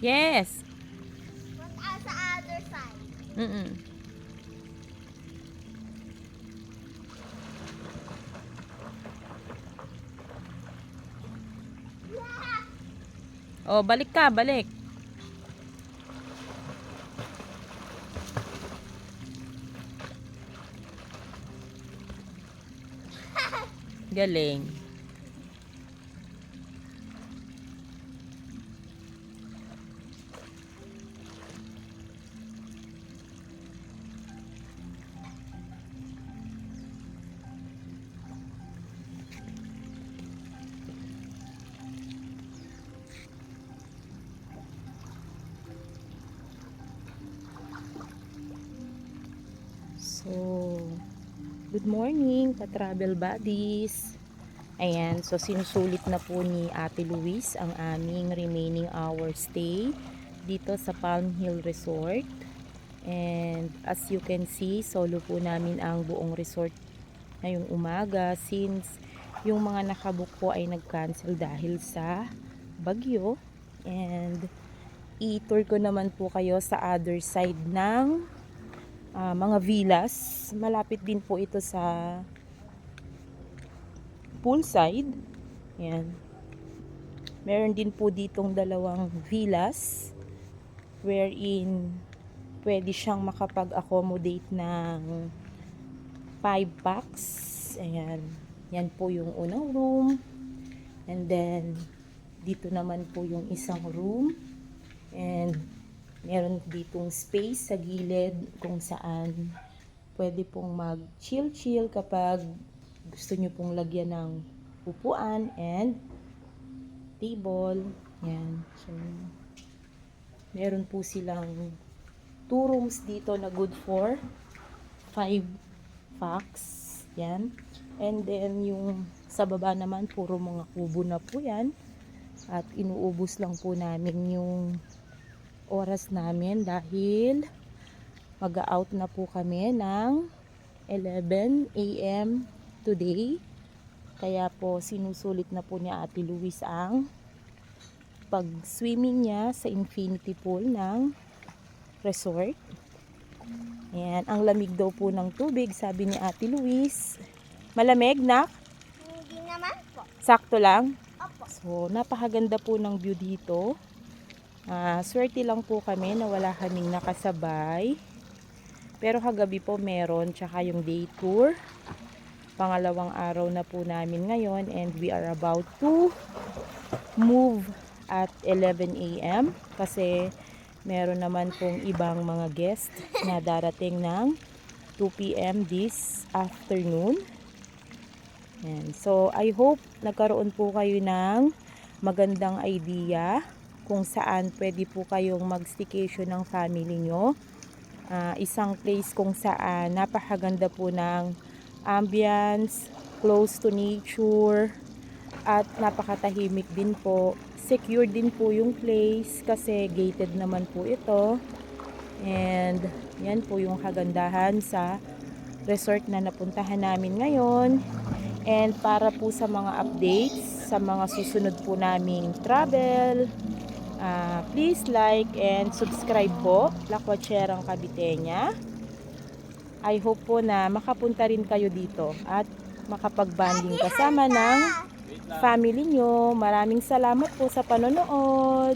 Yes. What sa other side? Mm-mm. Oh, balik ka, balik. Galing. So, good morning, ka-travel buddies. Ayan, so sinusulit na po ni Ate Luis ang aming remaining hour stay dito sa Palm Hill Resort. And as you can see, solo po namin ang buong resort ngayong umaga since yung mga nakabook po ay nag-cancel dahil sa bagyo. And i-tour ko naman po kayo sa other side ng mga villas. Malapit din po ito sa poolside. Yan. Meron din po ditong dalawang villas wherein pwede siyang makapag-accommodate ng 5 packs. Ayan. Yan po yung unang room. And then, dito naman po yung isang room. And meron ditong space sa gilid kung saan pwede pong mag-chill-chill kapag gusto nyo pong lagyan ng upuan and table. Yan. So, meron po silang 2 rooms dito na good for 5 packs. Yan. And then, yung sa baba naman, puro mga kubo na po yan. At inuubos lang po namin yung oras namin dahil mag-out na po kami ng 11 AM today. Kaya po sinusulit na po ni Ate Luis ang pag-swimming niya sa infinity pool ng resort. Ayan, ang lamig daw po ng tubig, sabi ni Ate Luis. Malamig na? Hindi naman po. Sakto lang? Opo. So, napakaganda po ng view dito. Swerte lang po kami na wala kaming nakasabay. Pero kagabi po meron, tsaka yung day tour. Pangalawang araw na po namin ngayon and we are about to move at 11 AM kasi meron naman pong ibang mga guest na darating ng 2 PM this afternoon. And so I hope nagkaroon po kayo ng magandang idea kung saan pwede po kayong mag-staycation ng family nyo. Isang place kung saan napakaganda po ng ambience, close to nature, at napakatahimik din po. Secure din po yung place kasi gated naman po ito. And yan po yung kagandahan sa resort na napuntahan namin ngayon. And para po sa mga updates, sa mga susunod po naming travel, please like and subscribe po, Lakwatserang Caviteña. I hope po na makapunta rin kayo dito at makapag-bonding kasama ng family nyo. Maraming salamat po sa panonood.